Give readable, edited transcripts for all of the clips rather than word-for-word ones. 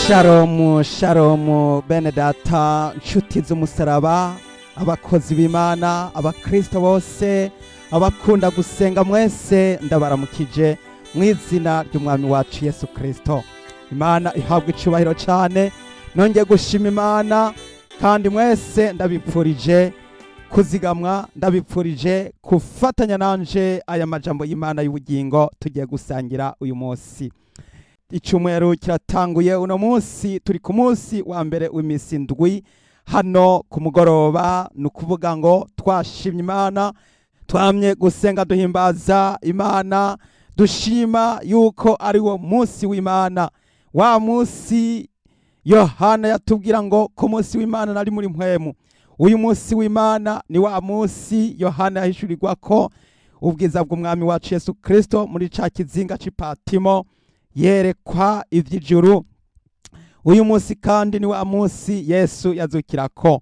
Shalomu shalomu bene data nshuti z'umusaraba, abakozi b'Imana, abakristo bose, abakunda gusenga mwese ndabaramukije mu izina ry'umwami wacu Yesu Kristo. Imana ihabwa icubahiro cyane, nongeye gushima Imana kandi mwese ndabipfurije kuzigamwa, ndabipfurije kufatanya nanje aya majambo y'Imana y'ubugingo tugiye gusangira uyu munsi. Icumweru kiratanguye uno munsi, turi ku munsi wa mbere w'imisi ndwi hano ku mugoroba, nukuvuga ngo twashimye Imana, twamye gusenga duhimbaza Imana, dushima yuko ari wo munsi w'Imana, wa munsi Yohana yatubwira ngo ku munsi w'Imana nari muri mpwemu. Uyu munsi w'Imana ni wa munsi Yohana yahishurirwa ko ubwiza bw'umwami wacu Yesu Kristo muri ca kizinga c'Ipatimo yerekwa ivy'ijuru. Uyu munsi kandi ni wa munsi Yesu yazukirako.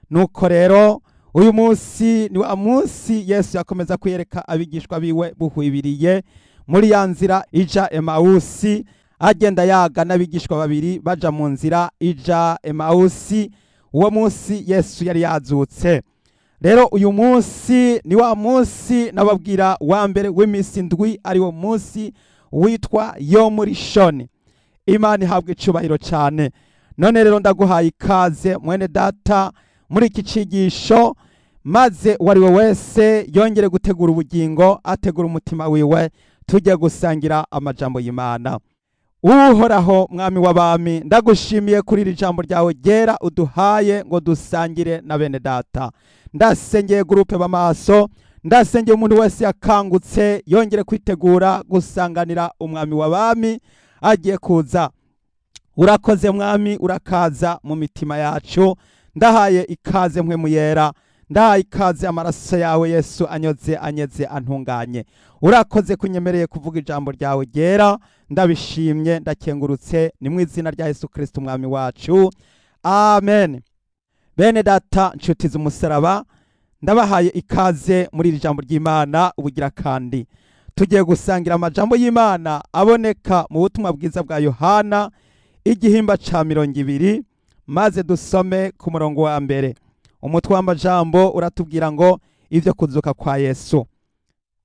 Nuko rero uyu munsi ni wa munsi Yesu yakomeza kwiyereka abigishwa biwe buhwibiriye muri ya nzira ija Emausi, agenda yaga n'abigishwa babiri baja mu nzira ija Emausi. Uwo munsi Yesu yari yazutse. Rero uyu munsi ni wa munsi nababwira wa mbere w'imisi ndwi, ari wo munsi witwa Yomu Rishoni. Imana ihabwa icubahiro cyane. None rero ndaguhaye ikaze mwene data muri iki cigisho, maze uwari we wese yongere gutegura ubugingo, ategura umutima wiwe, tujye gusangira amajambo y'Imana. Uhoraho mwami w'abami, ndagushimiye kuri iri jambo ryawe ryera uduhaye ngo dusangire na bene data. Ndasengeye gurupe b'amaso, ndasengeye umuntu wese yakangutse yongere kwitegura gusanganira umwami w'abami agiye kuza. Urakoze mwami, urakaza mu mitima yacu. Ndahaye ikaze mpwemu yera, ndahaye ikaze amaraso yawe Yesu anyeze antunganye. Urakoze kunyemereye kuvuga ijambo ryawe ryera, ndabishimye ndakengurutse, ni mu izina rya Yesu Kristo umwami wacu, amen. Bene data nshuti z'umusaraba, ndabahaye ikaze muri iri jambo ry'Imana ubugira kandi. Tugiye gusangira amajambo y'Imana aboneka mu butumwa bwiza bwa Yohana igihimba ca 20, maze dusome ku murongo wa mbere. Umutwe w'amajambo uratubwira ngo ivyo kuzuka kwa Yesu.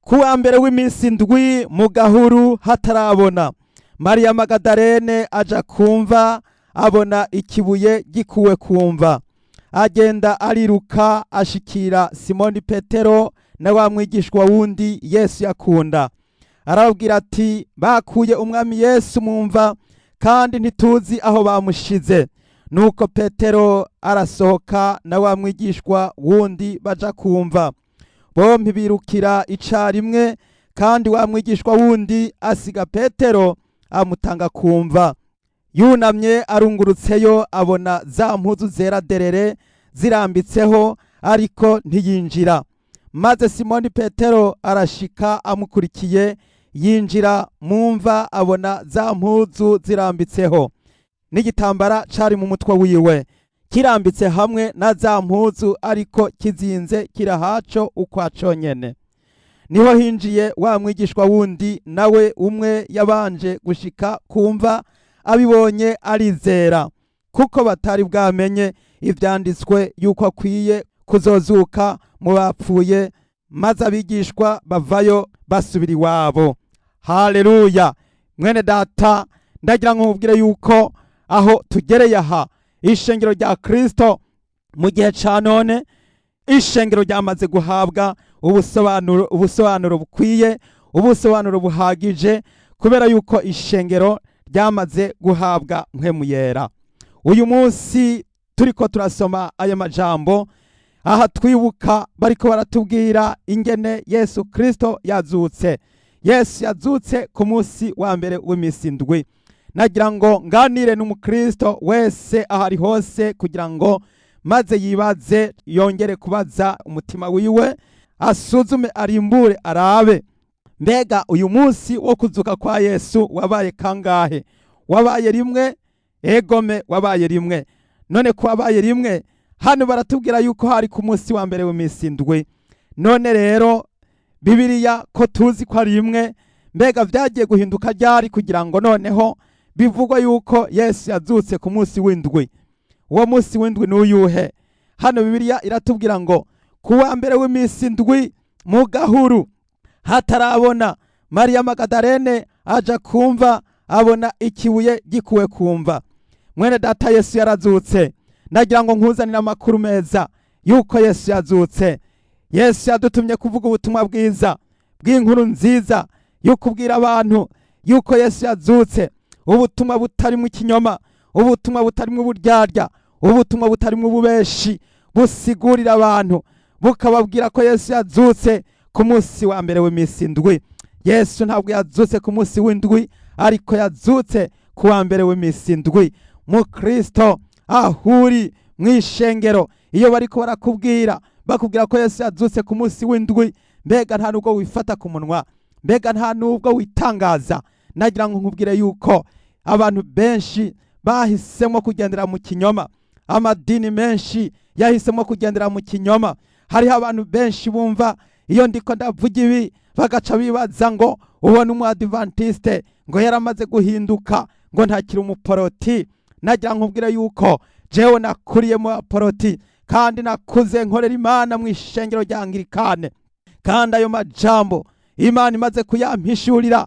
Ku wa mbere w'imisi ndwi mu gahuru hatarabona, Mariya Magadalene aja kumva, abona ikibuye gikuwe kumva. Agenda ariruka ashikira Simoni Petero na wa mwigishwa wundi Yesu yakunda. Arababwira ati, bakuye umwami Yesu mumva kandi ntituzi aho bamushize. Nuko Petero arasohoka na wa mwigishwa wundi baja kumva. Bompi birukira icarimwe, kandi wa mwigishwa wundi asiga Petero amutanga kumva. Yunamye arungurutseyo abona za mpuzu zera derere zirambitseho, ariko ntiyinjira. Maze Simoni Petero arashika amukurikiye, yinjira mumva abona za mpuzu zirambitseho, n'igitambara cari mu mutwe wiwe kirambitse hamwe na za mpuzu, ariko kizinze kirahaco ukwaco nyene. Niho hinjiye wa mwigishwa wundi, nawe umwe yabanje gushika kumva. Abibonye arizera, kuko batari bwamenye ivyanditswe yuko akwiye kuzozuka mu bapfuye. Maze abigishwa bavayo basubira iwabo. Haleluya! Mwene data, ndagira ngo nkubwire yuko aho tugereye aha, ishengero rya Kristo mu gihe ca none, ishengero ryamaze guhabwa ubusobanuro bukwiye, ubusobanuro buhagije, kubera yuko ishengero ryamaze guhabwa mpwemu yera. Uyu munsi turiko turasoma aya majambo, aha twibuka bariko baratubwira ingene Yesu Kristo yazutse. Yesu yazutse ku munsi wa mbere w'imisi ndwi. Nagira ngo nganire n'umukristo wese ahari hose, kugira ngo maze yibaze, yongere kubaza umutima wiwe, asuzume, arimbure, arabe, mbega uyu munsi wo kuzuka kwa Yesu wabaye kangahe? Wabaye rimwe? Egome, wabaye rimwe. None ko wabaye rimwe, hano baratubwira yuko hari ku munsi wa mbere w'imisi ndwi. None rero Bibiliya ko tuzi ko ari rimwe, mbega vyagiye guhinduka ryari kugira ngo noneho bivugwa yuko Yesu yazutse ku munsi w'indwi. Uwo munsi w'indwi n'uyuhe? Hano Bibiliya iratubwira ngo kuwa mbere w'iminsi indwi mu gahuru hatarabona, Mariya Magadalene aja kumva abona ikibuye gikuwe kumva. Mwene data, Yesu yarazutse. Ndagira ngo nkuzanire amakuru meza yuko Yesu yazutse. Yesu yadutumye kuvuga ubutumwa bwiza bw'inkuru nziza yo kubwira abantu yuko Yesu yazutse, ubutumwa butarimo ikinyoma, ubutumwa butarimo uburyarya, ubutumwa butarimo ububeshi, busigurira abantu bukababwira ko Yesu yazutse ku munsi wa mbere w'iminsi indwi. Yesu ntabwo yazutse ku munsi w'indwi, ariko yazutse ku wa mbere w'iminsi indwi. Mu Kristo ahuri mw'ishengero, iyo bariko barakubwira bakubwira ko Yesu yazutse ku munsi w'indwi, mbega nta nubwo wifata ku munwa, mbega nta nubwo witangaza. Nagira ngo nkubwire yuko abantu benshi bahisemo kugendera mu kinyoma, amadini menshi yahisemo kugendera mu kinyoma. Hariho abantu benshi bumva iyo ndiko ndavuga ibi bagaca bibaza ngo ubona umwadventiste ngo yaramaze guhinduka, ngo ntakiri umuporoti. Nagira nkubwire yuko jewe nakuriye mu poroti, kandi nakuze nkorera Imana mu ishengero rya Anglikane, kandi ayo majambo Imana imaze kuyampishurira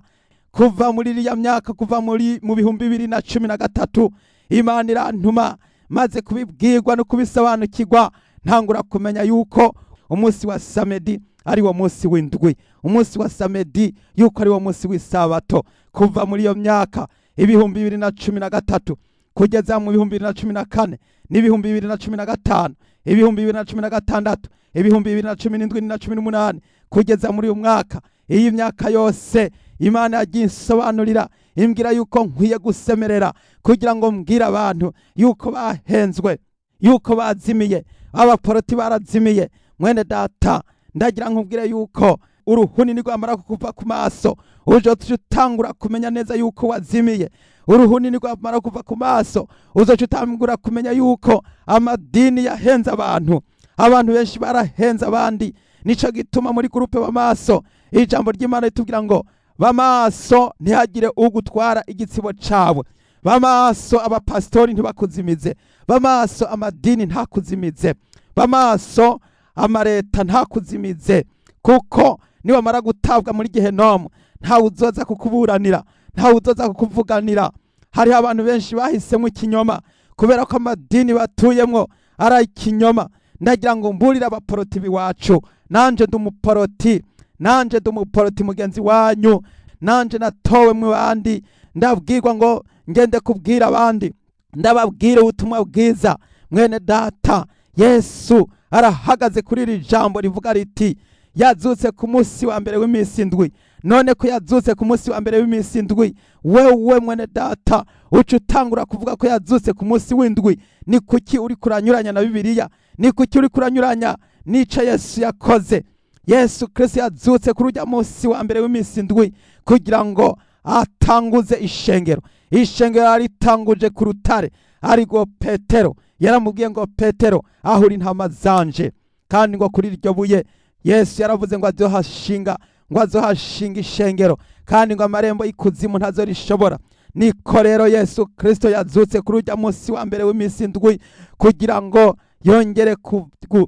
kuva muri iriya myaka, kuva mu 2013 Imana irantuma maze kubibwirwa no kubisobanukirwa, ntangura kumenya yuko umunsi wa samedi ari wo munsi w'indwi, umunsi wa samedi yuko ari wo munsi w'isabato. Kuva muri iyo myaka 2013 kugeza mu 2014 2015 2016 2017 na 2018 kugeza muri uyu mwaka. Iyi myaka yose Imana yagiye insobanurira, imbwira yuko nkwiye gusemerera kugira ngo mbwire abantu yuko bahenzwe, yuko bazimiye, abaporoti barazimiye. Mwene data, ndagira nkubwire yuko uruhuni nirwamara kukuva ku maso uzoca utangura kumenya neza yuko wazimiye. Uruhuni nirwamara kuva ku maso uzoca utangura kumenya yuko amadini yahenze abantu. Abantu benshi barahenze abandi. Nico gituma muri groupe b'amaso ijambo ry'Imana ritubwira ngo b'amaso ntihagire ugutwara igitsibo cawe. B'amaso abapastori ntibakuzimize, b'amaso amadini ntakuzimize, b'amaso amareta ntakuzimize, kuko niwamara gutabwa muri Gehenomu ntawe uzoza kukuburanira, ntawe uzoza kukuvuganira. Hariho abantu benshi bahisemo ikinyoma kubera ko amadini batuyemwo ari ikinyoma. Ndagira ngo mburire abaporoti biwacu, nanje ndumuporoti, nanje ndumuporoti mugenzi wanyu, nanje natowe mu bandi, ndabwirwa ngo ngende kubwira abandi, ndababwire ubutumwa bwiza. Mwene data, Yesu arahagaze kuri iri jambo rivuga riti yazutse ku munsi wa mbere w'iminsi indwi. None ko yazutse ku munsi wa mbere w'iminsi indwi, wewe mwene data uca utangura kuvuga ko yazutse ku munsi w'indwi, ni kuki uri kuranyuranya na Bibiliya? Ni kuki uri kuranyuranya n'ico Yesu yakoze? Yesu Kristo yazutse kuri urya munsi wa mbere w'iminsi indwi kugira ngo atanguze ishengero. Ishengero aritanguje ku rutare, ariko Petero yaramubwiye ngo Petero ahuri intama zanje, kandi ngo kuri iryo buye Yesu yaravuze ngo azohashinga, ngo azohashinga ishengero, kandi ngo amarembo y'ikuzimu ntazorishobora. Niko rero Yesu Kristo yazutse kuri urya munsi wa mbere w'iminsi indwi kugira ngo yongere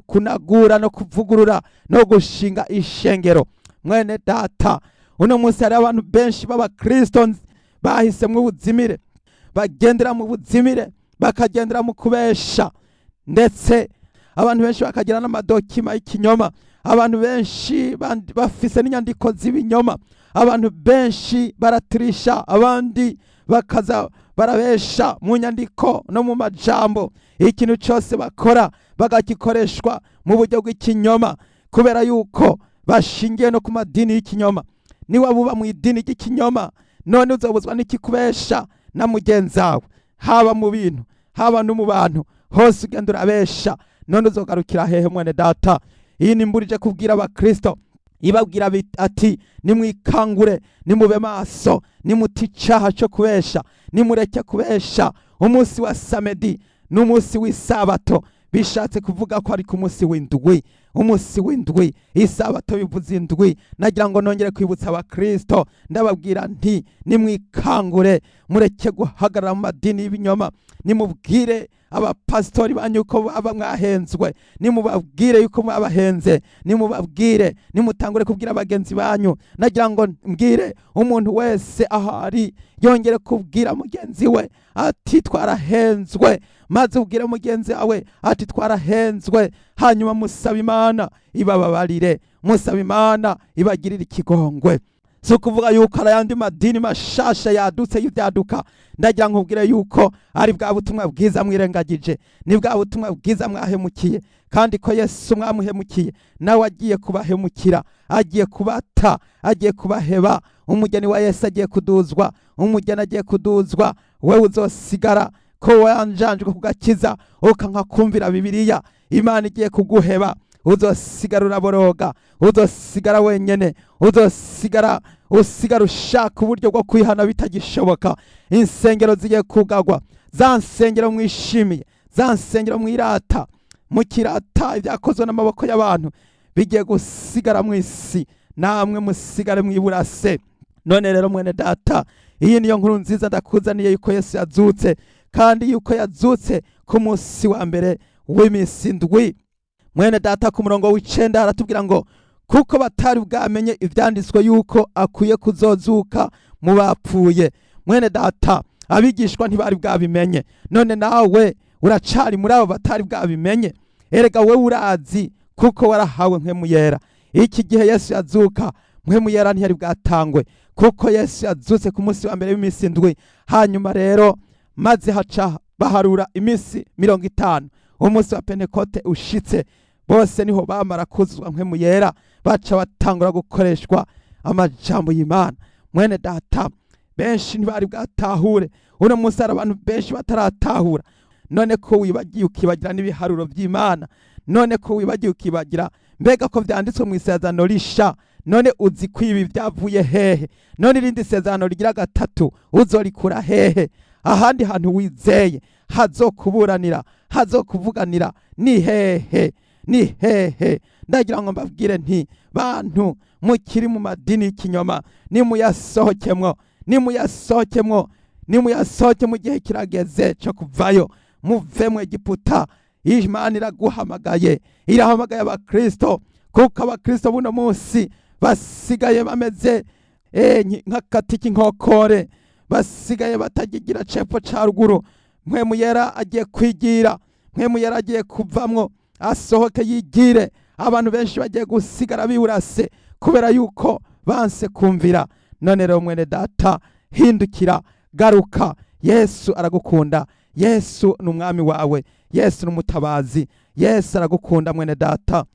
kunagura no kuvugurura no gushinga ishengero. Mwene data, uno munsi hari abantu benshi b'abakristo bahisemwe ubuzimire, bagendera mu buzimire, bakagendera mu kubesha, ndetse abantu benshi bakagira n'amadokima y'ikinyoma. Abantu benshi bafise n'inyandiko z'ibinyoma. Abantu benshi baratirisha, abandi bakaza barabesha mu nyandiko no mu majambo. Ikintu cyose bakora bagagikoreshwa mu buryo bw'ikinyoma, kubera yuko bashingiye no ku madini y'ikinyoma. Niba buba mu idini ry'ikinyoma, none uzobuzwa n'ikikubesha na mugenzawe, haba mu bintu haba no mu bantu hose ugenda urabesha. None uzogarukira hehe mwene data? Iyi nimburije kubwira abakristo, ibabwira ati nimwikangure, nimube maso, nimuti icaha cyo kubesha, nimureke kubesha. Umunsi wa samedi n'umunsi w'isabato bishatse kuvuga ko ari ku munsi w'indwi. umunsi w'indwi, isabato bivuze indwi. Nagira ngo nongere kwibutsa abakristo ndababwira nti nimwikangure, mureke guhagarara mu madini y'ibinyoma, nimubwire abapasitori banyu yuko baba mwahenzwe, nimubabwire yuko mwabahenze, nimubabwire, nimutangure kubwira bagenzi banyu. Nagira ngo mbwire umuntu wese ahari yongere kubwira mugenzi we ati twarahenzwe, maze ubwire mugenzi wawe ati twarahenzwe, hanyuma musaba Imana ibababarire, musaba Imana ibagirire ikigongwe. Si ukuvuga yuko ari ayandi madini mashasha yadutse y'ibyaduka. Ndagira nkubwire yuko ari bwa butumwa bwiza mwirengagije, ni bwa butumwa bwiza mwahemukiye, kandi ko Yesu mwamuhemukiye nawe agiye kubahemukira, agiye kubata, agiye kubaheba. Umugeni wa Yesu agiye kuduzwa, umugeni agiye kuduzwa, wewe uzosigara ko wanjanjwe kugakiza ukanka kumvira Bibiliya. Imana igiye kuguheba, uzosigara uraboroga, uzosigara wenyene, uzosigara ushaka uburyo bwo kwihana bitagishoboka. Insengero zigiye kugagwa, za nsengero mwishimiye, za nsengero mwirata, mukirata ibyakozwe n'amaboko y'abantu, bigiye gusigara mw'isi, namwe musigare mwiburase. None rero mwene data, iyi niyo nkuru nziza ndakuzaniye, yuko Yesu yazutse, kandi yuko yazutse ku munsi wa mbere w'iminsi indwi. Mwene data ku murongo w'9 haratubwira ngo kuko batari bwamenye ivyanditswe yuko akwiye kuzozuka mu bapfuye. Mwene data, abigishwa ntibari bwabimenye, none nawe uracari muri abo batari bwabimenye. Erega wewe urazi kuko warahawe mpwemu yera. Iki gihe Yesu yazuka, mpwemu yera ntiyari bwatangwe, kuko Yesu yazutse ku munsi wa mbere w'iminsi indwi. Hanyuma rero maze haca baharura iminsi 50, umunsi wa Pentekote ushitse, bose niho bamara kuzuzwa mpwemu yera, baca batangura gukoreshwa amajambo y'Imana. Mwene data, benshi ntibari bwatahure, uno munsi hari abantu benshi bataratahura. None ko wibagiye ukibagira n'ibiharuro by'Imana, none ko wibagiye ukibagira mbega ko vyanditswe mu isezerano risha, none uzi ko ibi byavuye hehe? None irindi sezerano rigira gatatu uzorikura hehe? Ahandi hantu wizeye hazokuburanira, hazokuvuganira ni hehe? Ni hehe? Ndagira ngo mbabwire nti bantu mukiri mu madini y'ikinyoma, nimuyasohokemwo, nimuyasohokemwo, nimuyasohoke mu gihe kirageze cyo kuvayo, muve mu Egiputa. Imana iraguhamagaye, irahamagaye abakristo, kuko abakristo buno munsi basigaye bameze nk'akati k'inkokore, basigaye batagigira cepfo ca ruguru. Mpwemu yera agiye kwigira, mpwemu yera agiye kuvamwo, asohoke yigire. Abantu benshi bagiye gusigara biburase kubera yuko banse kumvira. None rero mwene data, hindukira, garuka. Yesu aragukunda, Yesu ni umwami wawe, Yesu ni umutabazi, Yesu aragukunda mwene data.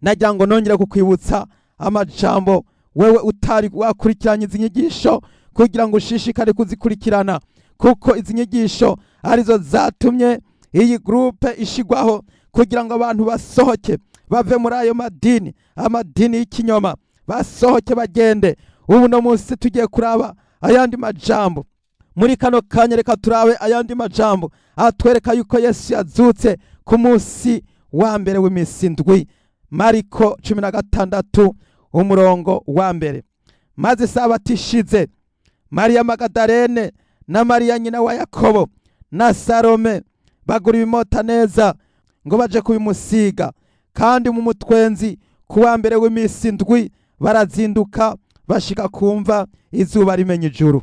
Nagira ngo nongere kukwibutsa amajambo, wewe utari wakurikiranye izi nyigisho, kugira ngo ushishikare kuzikurikirana, kuko izi nyigisho arizo zatumye iyi groupe ishigwaho, kugira ngo abantu basohoke bave muri ayo madini, amadini y'ikinyoma, basohoke bagende. Ubu no munsi tugiye kuraba ayandi majambo. Muri kano kanya reka turabe ayandi majambo atwereka yuko Yesu yazutse ku munsi wa mbere w'iminsi indwi. Mariko 16 umurongo wa mbere. Maze isabato ishize, Mariya Magadalene na Mariya nyina wa Yakobo na Salome bagura ibimota neza ngo baje kubimusiga, kandi mu mutwenzi ku wa mbere w'iminsi indwi barazinduka bashika kumva izuba rimenya ijuru.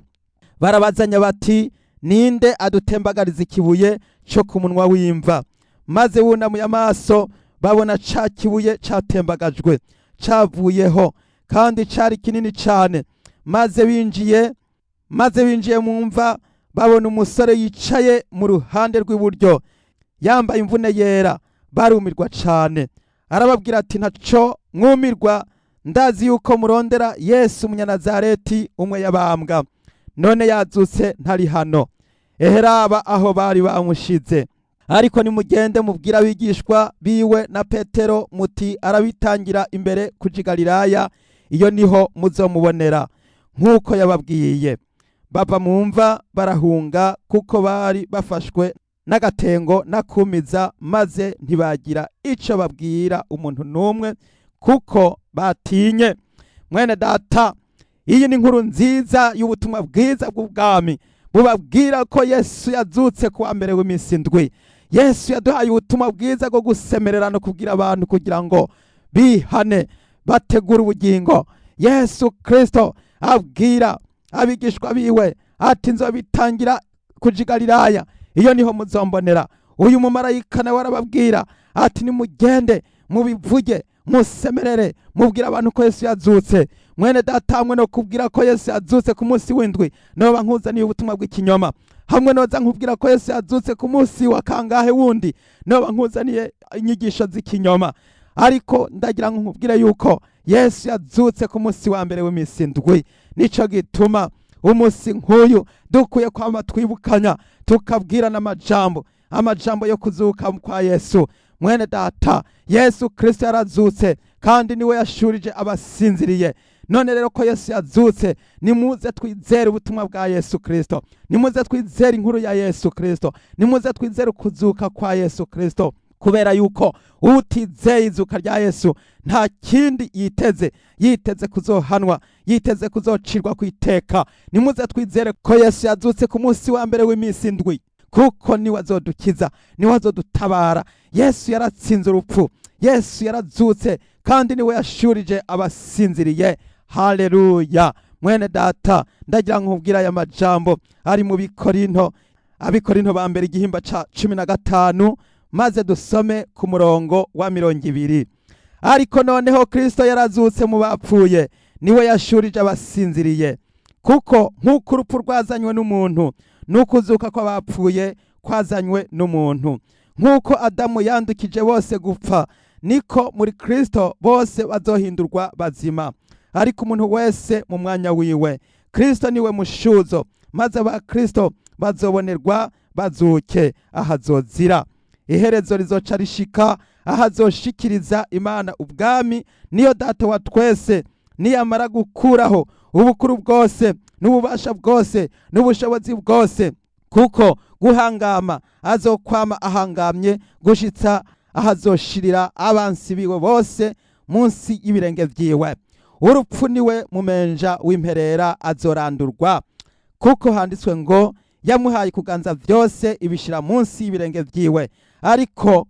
Barabazanya bati, ninde adutembagariza ikibuye cyo ku munwa w'imva? Maze bunamuye amaso babona ca kibuye catembagajwe, cavuyeho, kandi cari kinini cane. Maze binjiye mu mva, babona umusore yicaye mu ruhande rw'iburyo, yambaye imvune yera. Barumirwa cane. Arababwira ati, ntaco mwumirwa, ndazi yuko murondera Yesu Umunyanazareti, umwe yabambwa. None yazutse ntari hano, eheraba aho bari bamushize. Ariko nimugende mubwira abigishwa biwe na Petero muti, arabitangira imbere kuja i Galilaya, iyo niho muzomubonera nk'uko yababwiye. Bava mu mva barahunga, kuko bari bafashwe n'agatengo n'akumiza, maze ntibagira ico babwira umuntu n'umwe kuko batinye. Mwene data, iyi ni inkuru nziza y'ubutumwa bwiza bw'ubwami bubabwira ko Yesu yazutse kuwa mbere w'iminsi ndwi. Yesu yaduhaye ubutumwa bwiza bwo gusemerera no kubwira abantu kugira ngo bihane bategura ubugingo. Yesu Kristo abwira abigishwa biwe ati nzobitangira kuja Galilaya, iyo niho muzombonera. Uyu mumarayika nawe arababwira ati nimugende mubivuge musemerere mubwira abantu ko Yesu yazutse. Mwene data, hamwe no kubwira ko Yesu yazutse ku munsi w'indwi, noba nkuzaniye ubutumwa bw'ikinyoma. Hamwe noza nkubwira ko Yesu yazutse ku munsi wa kangahe wundi, noba nkuzaniye inyigisho z'ikinyoma. Ariko ndagira ngo nkubwire yuko Yesu yazutse ku munsi wa mbere w'iminsi ndwi. Nico gituma umunsi nk'uyu dukwiye kwama twibukanya tukabwirana amajambo yo kuzuka kwa Yesu. Mwene data, Yesu Kristo yarazutse kandi niwe yashurije abasinziriye. None rero ko Yesu yazutse, nimuze twizere ubutumwa bwa Yesu Kristo, nimuze twizere inkuru ya Yesu Kristo, nimuze twizere kuzuka kwa Yesu Kristo, kubera yuko utizeye izuka rya Yesu nta kindi yiteze kuzohanwa, yiteze kuzocirwa kwiteka. Nimuze twizere ko Yesu yazutse ku munsi wa mbere w'iminsi ndwi, kuko niwe azodukiza, niwe azodutabara. Yesu yaratsinze urupfu, Yesu yarazutse kandi niwe yashurije abasinziriye. Haleluya. Mwene data, ndagira nkubwira aya majambo ari mu Abikorinto ba mbere igihimba ca 15, maze dusome ku murongo wa 20. Ariko noneho Kristo yarazutse mu bapfuye, niwe yashurije abasinziriye. Kuko nk'uko urupfu rwazanywe n'umuntu, n'ukuzuka kw'abapfuye kwazanywe n'umuntu. Nk'uko Adamu yandukije bose gupfa, niko muri Kristo bose bazohindurwa bazima, ariko umuntu wese mu mwanya wiwe. Kristo niwe mushuzo, maze aba Kristo bazobonerwa bazuke ahazozira. Iherezo rizoca rishika ahazoshikiriza Imana ubwami, niyo data wa twese, niyamara gukuraho ubukuru bwose n'ububasha bwose n'ubushobozi bwose. Kuko guhangama azokwama ahangamye gushitsa ahazoshirira abansi biwe bose munsi y'ibirenge vyiwe. Urupfu niwe mumenja w'imperera azorandurwa, kuko handitswe ngo yamuhaye kuganza vyose ibishira munsi y'ibirenge vyiwe. Ariko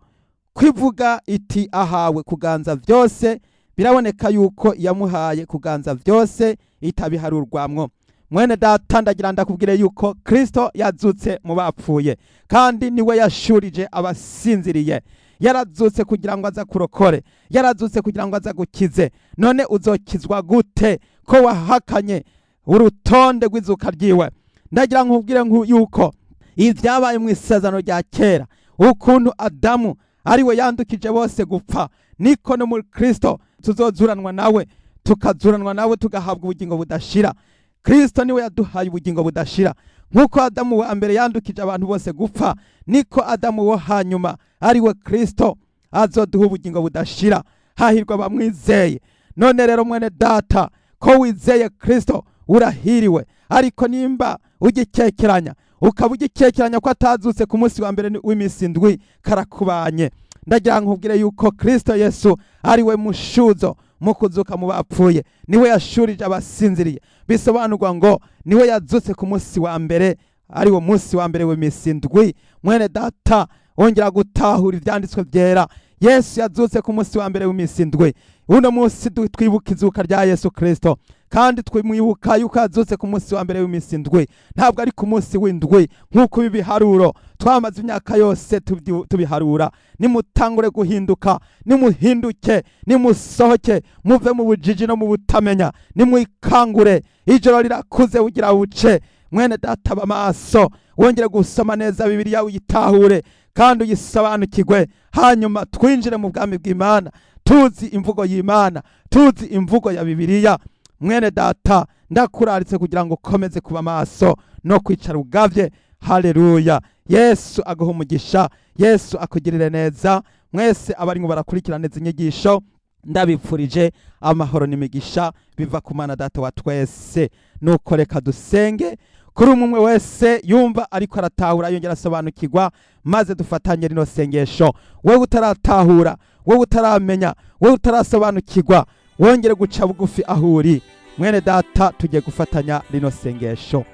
kwivuga iti ahawe kuganza vyose, biraboneka yuko yamuhaye kuganza vyose itabiharurwamwo. Mwene data, ndagira ndakubwire yuko Kristo yazutse mu bapfuye kandi niwe yashurije abasinziriye. Yarazutse kugira ngo aza kurokore, yarazutse kugira ngo aza gukize. None uzokizwa gute ko wahakanye urutonde rw'izuka ryiwe? Ndagira nkubwire yuko ivyabaye mu isezerano rya kera, ukuntu Adamu ariwe yandukije bose gupfa, niko no muri Kristo tuzozuranwa nawe, tukazuranwa nawe tugahabwa ubugingo budashira. Kristo niwe yaduhaye ubugingo budashira. Nkuko Adamu wa mbere yandukije abantu bose gupfa, niko Adamu wo hanyuma ariwe Kristo azoduha ubugingo budashira. Hahirwa bamwizeye. None rero mwene data, ko wizeye Kristo urahiriwe. Ariko nimba ugikekeranya, ukaba ugikekeranya ko atazutse ku munsi wa mbere w'iminsi ndwi, karakubanye. Ndagira nkubwire yuko Kristo Yesu ariwe mushuzo mu kuzuka mu bapfuye, niwe yashurije abasinziriye. Bisobanurwa ngo niwe yazutse ku munsi wa mbere, ariwo munsi wa mbere w'iminsi ndwi. Mwene data, wongera gutahura ivyanditswe vyera. Yesu yazutse ku munsi wa mbere w'iminsi ndwi. Uno munsi twibuka izuka rya Yesu Kristo, kandi twimwibuka yuko yazutse ku munsi wa mbere w'iminsi ndwi, ntabwo ari ku munsi w'indwi nk'uko ibiharuro twamaze imyaka yose tubiharura. Nimutangure guhinduka, nimuhinduke, nimusohoke muve mu bujiji no mu butamenya, nimwikangure. Ijoro rirakuze bugira buce. Mwene data, bamaso, wongere gusoma neza Bibiliya uyitahure kandi uyisobanukirwe, hanyuma twinjire mu bwami bw'Imana tuzi imvugo y'Imana, tuzi imvugo ya Bibiliya. Mwene data, ndakuraritse kugira ngo ukomeze kuba maso no kwicara ugavye. Haleluya. Yesu aguha umugisha, Yesu akugirire neza. Mwese abari ngo barakurikirana izi nyigisho, ndabipfurije amahoro n'imigisha biva ku Mana Data wa twese. Nuko reka dusenge kuri umwe wese yumva ariko aratahura yongera asobanukirwa, maze dufatanye rino sengesho. Wewe utaratahura, wewe utaramenya, wewe utarasobanukirwa, wongere guca bugufi aho uri. Mwene data, tugiye gufatanya rino sengesho.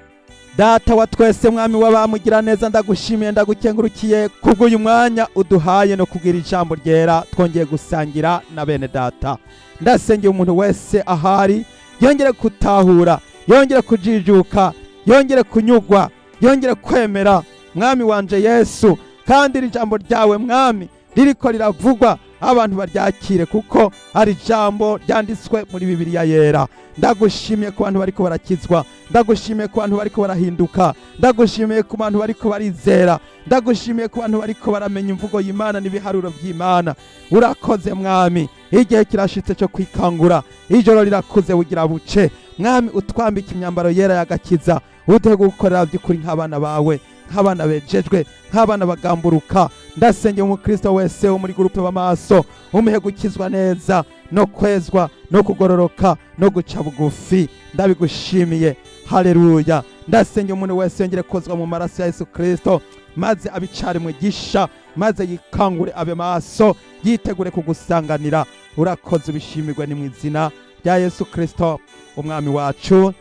Data wa twese, mwami w'abamugira neza, ndagushimiye ndagukengurukiye kubw'uyu mwanya uduhaye no kugira ijambo ryera twongeye gusangira na bene data. Ndasengeye umuntu wese ahari yongere gutahura, yongere kujijuka, yongere kunyugwa, yongere kwemera mwami wanje Yesu, kandi iri jambo ryawe mwami ririko riravugwa abantu baryakire, kuko ari jambo ryanditswe muri Bibiliya yera. Ndagushimiye ku bantu bariko barakizwa, ndagushimiye ku bantu bariko barahinduka, ndagushimiye ku bantu bariko barizera, ndagushimiye ku bantu bariko baramenya imvugo y'Imana n'ibiharuro by'Imana. Urakoze mwami, igihe kirashitse cyo kwikangura, ijoro rirakuze bugira buce. Mwami utwambika imyambaro yera y'agakiza, uduhe gukorera by'ukuri nk'abana bawe, nk'abana bejejwe, nk'abana bagamburuka. Ndasengeye umukristo wese wo muri gurupe b'amaso, umuhe gukizwa neza no kwezwa no kugororoka no guca bugufi. Ndabigushimiye, haleluya. Ndasengeye umuntu wese yongere kozwa mu maraso ya Yesu Kristo, maze abicare mu gisha, maze yikangure abe maso, yitegure kugusanganira. Urakoze, ubishimirwe ni mu izina rya Yesu Kristo umwami wacu,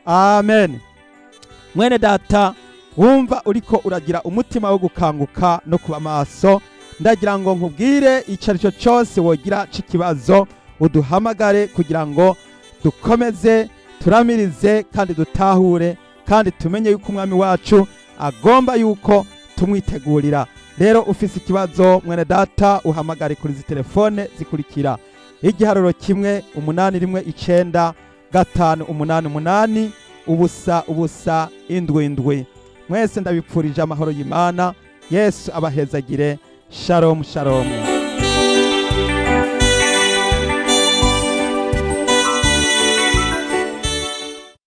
amen. Mwene data wumva uriko uragira umutima wo gukanguka no kuba maso, ndagira ngo nkubwire icarico cyose wogira c'ikibazo uduhamagare, kugira ngo dukomeze turamirize kandi dutahure, kandi tumenye yuko umwami wacu agomba yuko tumwitegurira. Rero ufise ikibazo mwene data, uhamagare kuri izi telefone zikurikira: igiharuro 1-888-588-777. Mwese ndabipfurije amahoro y'Imana. Yesu abahezagire. Shalom shalom.